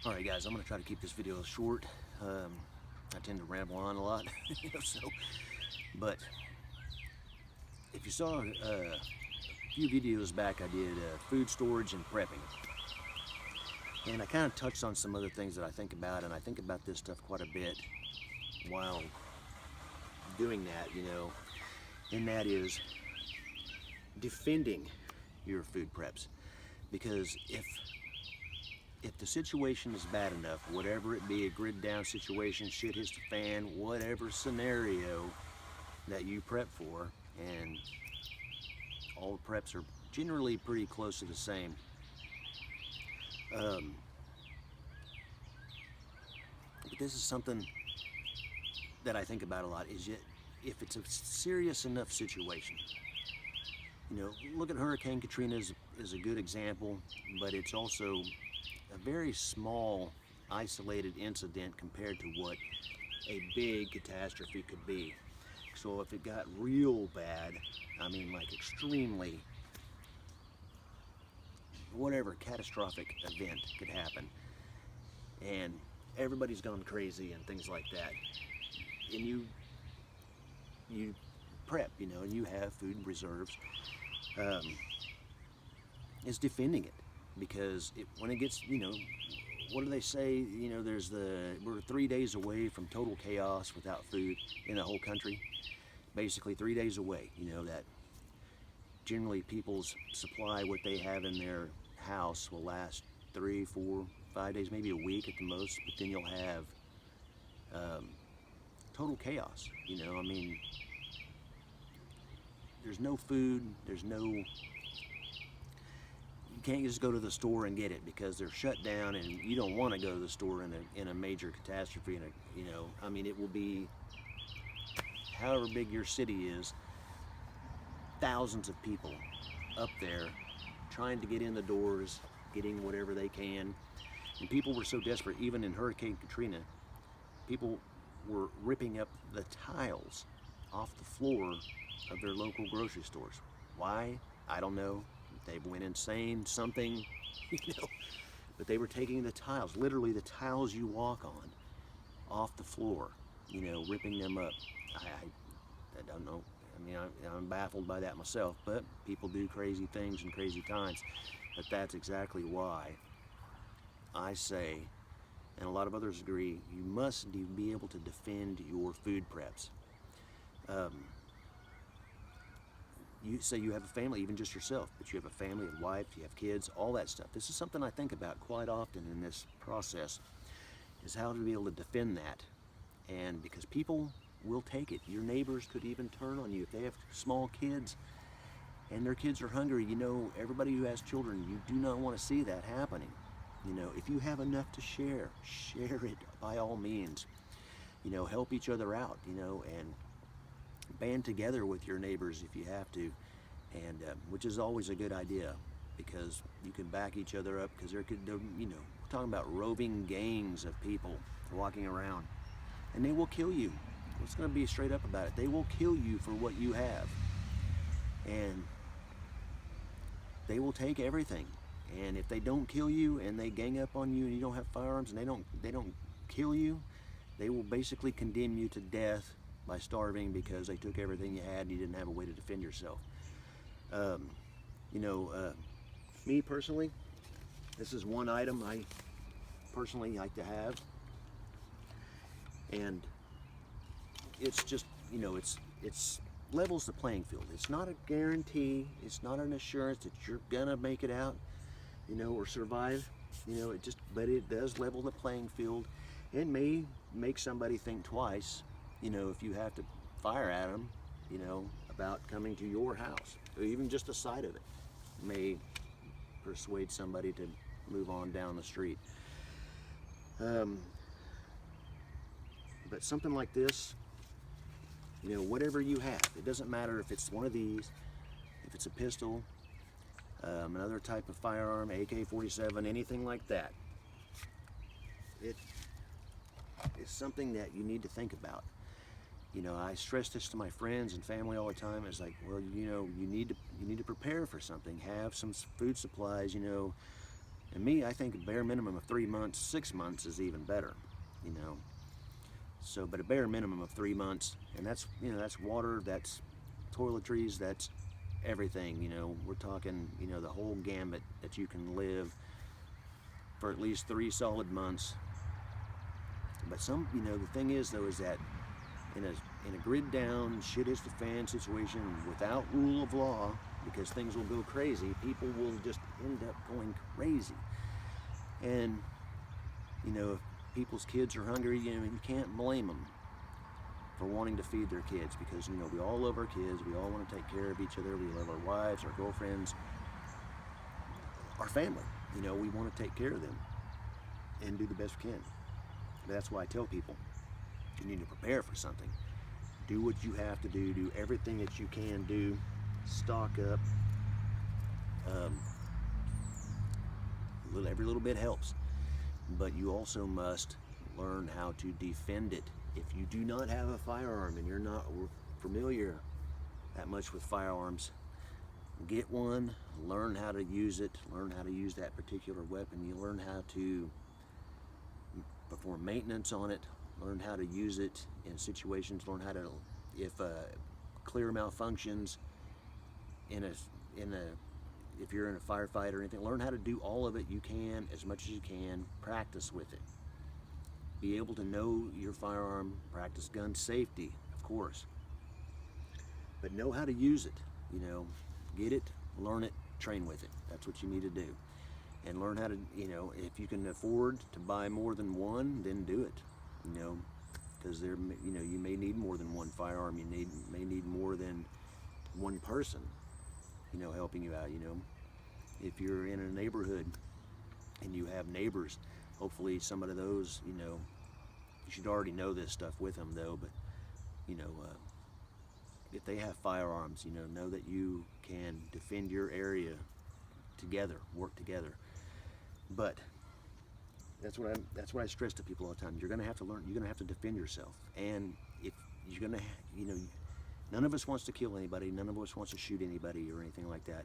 Alright guys, I'm going to try to keep this video short. I tend to ramble on a lot, but if you saw a few videos back, I did food storage and prepping. And I kind of touched on some other things that I think about, and I think about this stuff quite a bit while doing that, and that is defending your food preps. Because if the situation is bad enough, whatever it be, a grid down situation, shit hits the fan, whatever scenario that you prep for, and all the preps are generally pretty close to the same. But this is something that I think about a lot, is yet if it's a serious enough situation. Look at Hurricane Katrina is a good example, but it's also a very small, isolated incident compared to what a big catastrophe could be. So if it got real bad, I mean like extremely, whatever catastrophic event could happen, and everybody's gone crazy and things like that, and you prep, and you have food reserves, is defending it. Because when it gets, what do they say? We're 3 days away from total chaos without food in the whole country. Basically 3 days away. That generally people's supply, what they have in their house, will last 3, 4, 5 days, maybe a week at the most. But then you'll have total chaos. I mean, there's no food. There's no. You can't just go to the store and get it because they're shut down, and you don't want to go to the store in a major catastrophe. I mean, it will be, however big your city is, thousands of people up there trying to get in the doors, getting whatever they can. And people were so desperate, even in Hurricane Katrina, people were ripping up the tiles off the floor of their local grocery stores. Why? I don't know. They went insane, something, but they were taking the tiles, literally the tiles you walk on, off the floor, ripping them up. I don't know. I mean, I'm baffled by that myself, but people do crazy things in crazy times. But that's exactly why I say, and a lot of others agree, you must be able to defend your food preps. You say you have a family, even just yourself, but you have a family, a wife, you have kids, all that stuff. This is something I think about quite often in this process, is how to be able to defend that. And because people will take it. Your neighbors could even turn on you if they have small kids and their kids are hungry. Everybody who has children, you do not want to see that happening. If you have enough to share it by all means. Help each other out, and band together with your neighbors if you have to, and which is always a good idea, because you can back each other up, because we're talking about roving gangs of people walking around, and they will kill you. It's going to be straight up about it. They will kill you for what you have, and they will take everything. And if they don't kill you and they gang up on you and you don't have firearms and they don't kill you, they will basically condemn you to death by starving, because they took everything you had and you didn't have a way to defend yourself. Me personally, this is one item I personally like to have, and it's just, it's levels the playing field. It's not a guarantee, it's not an assurance that you're gonna make it out, or survive, but it does level the playing field. It may make somebody think twice, if you have to fire at them, about coming to your house, or even just the sight of it may persuade somebody to move on down the street. But something like this, whatever you have, it doesn't matter if it's one of these, if it's a pistol, another type of firearm, AK-47, anything like that. It is something that you need to think about. I stress this to my friends and family all the time. It's like, well, you need to prepare for something. Have some food supplies, And me, I think a bare minimum of 3 months, 6 months is even better, you know. So, but a bare minimum of 3 months, and that's, you know, that's water, that's toiletries, that's everything, you know. We're talking, you know, the whole gamut that you can live for at least 3 solid months. But some, you know, the thing is though, is that in a grid down, shit is the fan situation without rule of law, because things will go crazy, people will just end up going crazy. And, you know, if people's kids are hungry, you know, you can't blame them for wanting to feed their kids, because, you know, we all love our kids, we all want to take care of each other, we love our wives, our girlfriends, our family. You know, we want to take care of them and do the best we can. But that's why I tell people, you need to prepare for something. Do what you have to do everything that you can do, stock up. Every little bit helps, but you also must learn how to defend it. If you do not have a firearm and you're not familiar that much with firearms, get one, learn how to use it, learn how to use that particular weapon. You learn how to perform maintenance on it, learn how to use it in situations, learn how to, if clear malfunctions if you're in a firefight or anything, learn how to do all of it you can, as much as you can, practice with it. Be able to know your firearm, practice gun safety, of course. But know how to use it, you know, get it, learn it, train with it. That's what you need to do. And learn how to, you know, if you can afford to buy more than one, then do it, you know, because there, you know, you may need more than one firearm. You may need more than one person, you know, helping you out. You know, if you're in a neighborhood and you have neighbors, hopefully some of those, you know, you should already know this stuff with them though, but, you know, if they have firearms, you know that you can defend your area together, work together. But that's what I stress to people all the time. You're going to have to learn. You're going to have to defend yourself. And if you're going to, you know, none of us wants to kill anybody. None of us wants to shoot anybody or anything like that.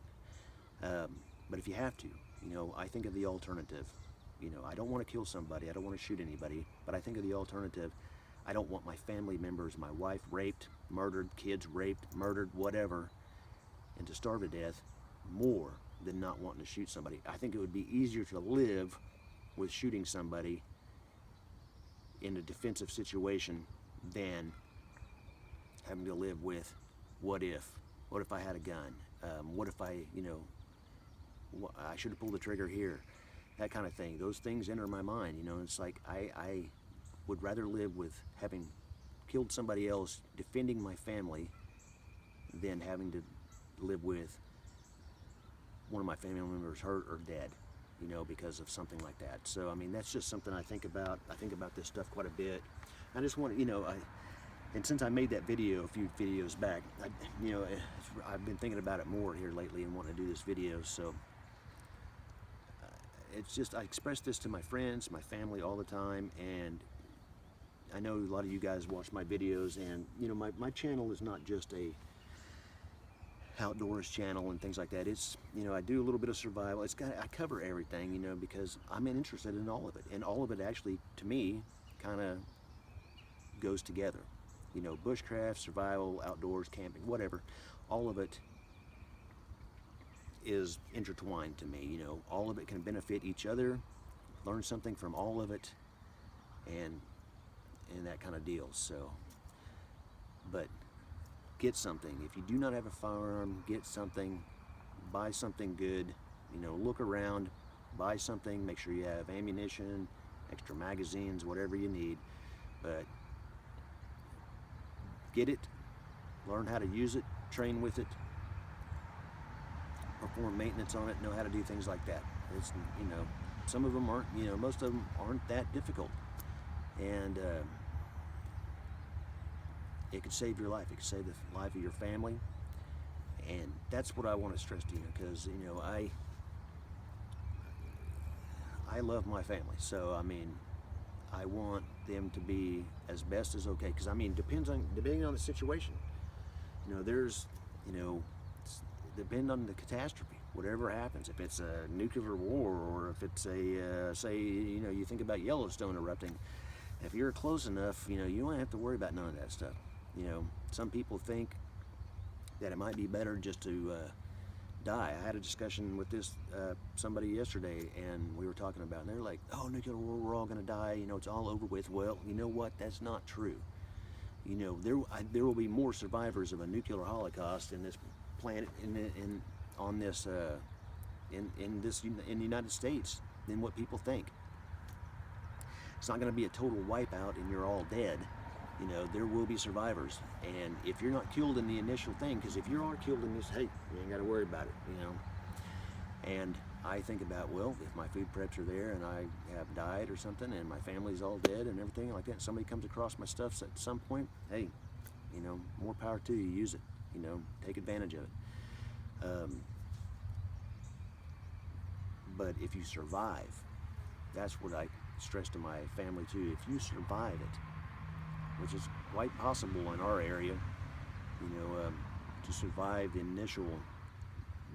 But if you have to, you know, I think of the alternative. You know, I don't want to kill somebody. I don't want to shoot anybody. But I think of the alternative. I don't want my family members, my wife raped, murdered, kids raped, murdered, whatever, and to starve to death more than not wanting to shoot somebody. I think it would be easier to live with shooting somebody in a defensive situation than having to live with what if I had a gun, what if I, you know, I should have pulled the trigger here, that kind of thing. Those things enter my mind, you know. It's like I would rather live with having killed somebody else defending my family than having to live with one of my family members hurt or dead, you know, because of something like that. So, I mean, that's just something I think about. I think about this stuff quite a bit. I just want to, you know, and since I made that video a few videos back, you know, I've been thinking about it more here lately and wanting to do this video. So, it's just, I express this to my friends, my family all the time, and I know a lot of you guys watch my videos, and, you know, my channel is not just a outdoors channel and things like that. It's, you know, I do a little bit of survival. I cover everything, you know, because I'm interested in all of it, and all of it actually, to me, kind of goes together. You know, bushcraft, survival, outdoors, camping, whatever, all of it is intertwined to me. You know, all of it can benefit each other, learn something from all of it, and that kind of deal. So, but get something. If you do not have a firearm, get something, buy something good, you know, look around, buy something, make sure you have ammunition, extra magazines, whatever you need, but get it, learn how to use it, train with it, perform maintenance on it, know how to do things like that. It's, you know, some of them aren't, you know, most of them aren't that difficult, and it could save your life. It could save the life of your family, and that's what I want to stress to you, because, you know, I love my family, so I mean, I want them to be as best as okay, because I mean, depending on the situation. You know, there's, you know, depend on the catastrophe, whatever happens. If it's a nuclear war, or if it's a, say, you think about Yellowstone erupting. If you're close enough, you don't have to worry about none of that stuff. Some people think that it might be better just to die. I had a discussion with somebody yesterday, and we were talking about, and they're like, "Oh, nuclear war, we're all going to die. It's all over with." Well, you know what? That's not true. There will be more survivors of a nuclear holocaust in this planet, in the United States, than what people think. It's not going to be a total wipeout and you're all dead. There will be survivors, and if you're not killed in the initial thing, because if you are killed in this, hey, you ain't got to worry about it. And I think about, well, if my food preps are there and I have died or something, and my family's all dead and everything like that, and somebody comes across my stuff at some point, hey, more power to you. Use it. Take advantage of it. But if you survive, that's what I stress to my family too. If you survive it, which is quite possible in our area, to survive the initial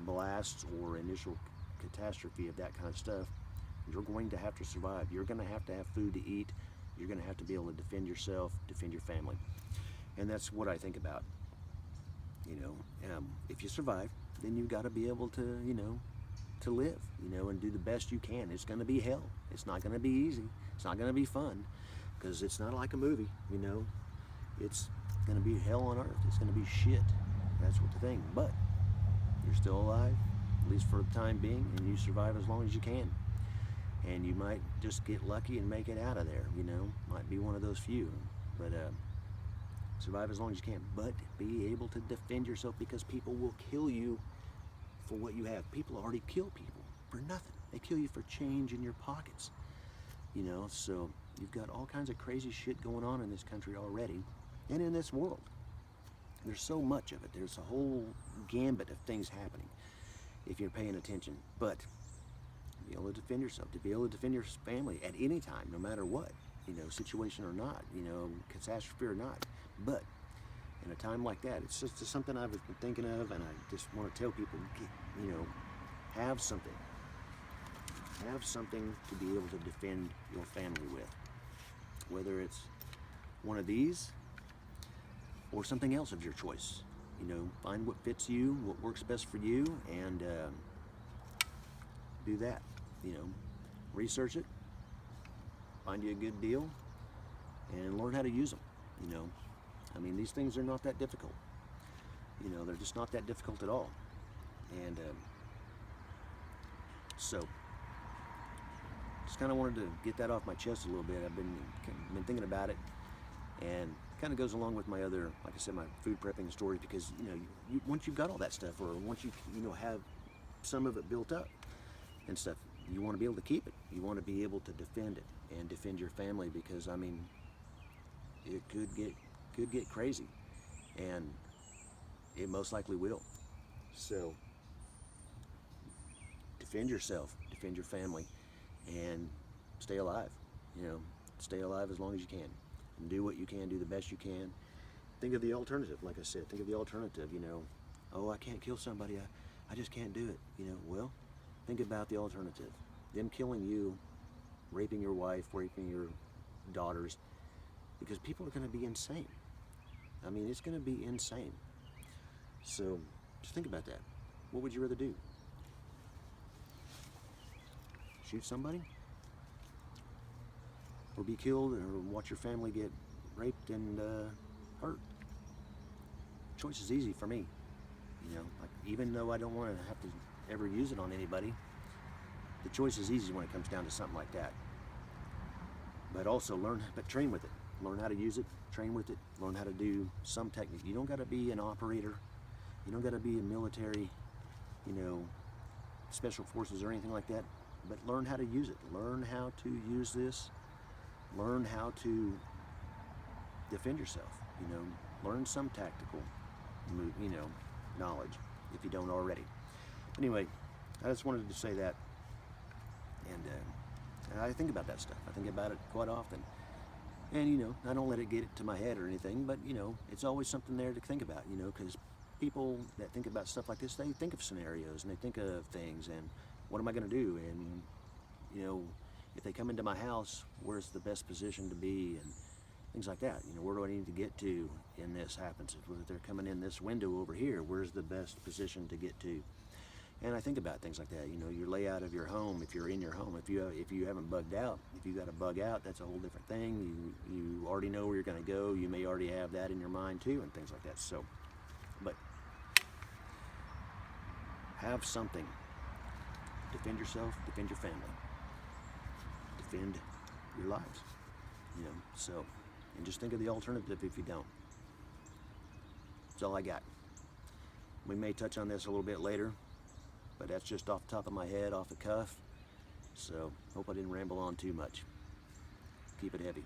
blasts or initial catastrophe of that kind of stuff, you're going to have to survive. You're going to have food to eat. You're going to have to be able to defend yourself, defend your family. And that's what I think about. If you survive, then you've got to be able to, to live, and do the best you can. It's going to be hell. It's not going to be easy. It's not going to be fun, because it's not like a movie, It's going to be hell on earth. It's going to be shit. That's what the thing. But you're still alive, at least for the time being, and you survive as long as you can. And you might just get lucky and make it out of there, Might be one of those few. But survive as long as you can. But be able to defend yourself, because people will kill you for what you have. People already kill people for nothing. They kill you for change in your pockets. So you've got all kinds of crazy shit going on in this country already, and in this world. There's so much of it. There's a whole gambit of things happening if you're paying attention. But to be able to defend yourself, to be able to defend your family at any time, no matter what, situation or not, catastrophe or not. But in a time like that, it's just something I've been thinking of, and I just want to tell people, have something. Have something to be able to defend your family with. Whether it's one of these or something else of your choice. Find what fits you, what works best for you, and do that. Research it, find you a good deal, and learn how to use them. These things are not that difficult. They're just not that difficult at all. And so, just kind of wanted to get that off my chest a little bit. I've been thinking about it, and kind of goes along with my other, like I said, my food prepping story, because once you've got all that stuff, or once you have some of it built up and stuff, you want to be able to keep it. You want to be able to defend it and defend your family, because it could get crazy, and it most likely will. So defend yourself, defend your family, and stay alive. Stay alive as long as you can, and do what you can, do the best you can. Think of the alternative. Like I said, think of the alternative. Oh, I can't kill somebody, I just can't do it. Well, think about the alternative. Them killing you, raping your wife, raping your daughters, because people are going to be insane. It's going to be insane. So just think about that. What would you rather do? Shoot somebody? Or be killed, or watch your family get raped and hurt? Choice is easy for me. Even though I don't want to have to ever use it on anybody, the choice is easy when it comes down to something like that. But also train with it. Learn how to use it, train with it, learn how to do some technique. You don't got to be an operator. You don't got to be a military, special forces or anything like that. But learn how to use it. Learn how to use this. Learn how to defend yourself. Learn some tactical, knowledge if you don't already. Anyway, I just wanted to say that. And I think about that stuff. I think about it quite often. And, I don't let it get to my head or anything, but, it's always something there to think about, because people that think about stuff like this, they think of scenarios and they think of things and what am I going to do? And, you know, if they come into my house, where's the best position to be and things like that. You know, where do I need to get to in this happens? If they're coming in this window over here, where's the best position to get to? And I think about things like that. You know, your layout of your home, if you're in your home, if you haven't bugged out, if you got to bug out, that's a whole different thing. You already know where you're going to go. You may already have that in your mind too, and things like that. So, but have something. Defend yourself, defend your family, defend your lives. You know, so, and just think of the alternative if you don't. That's all I got. We may touch on this a little bit later, but that's just off the top of my head, off the cuff. So, hope I didn't ramble on too much. Keep it heavy.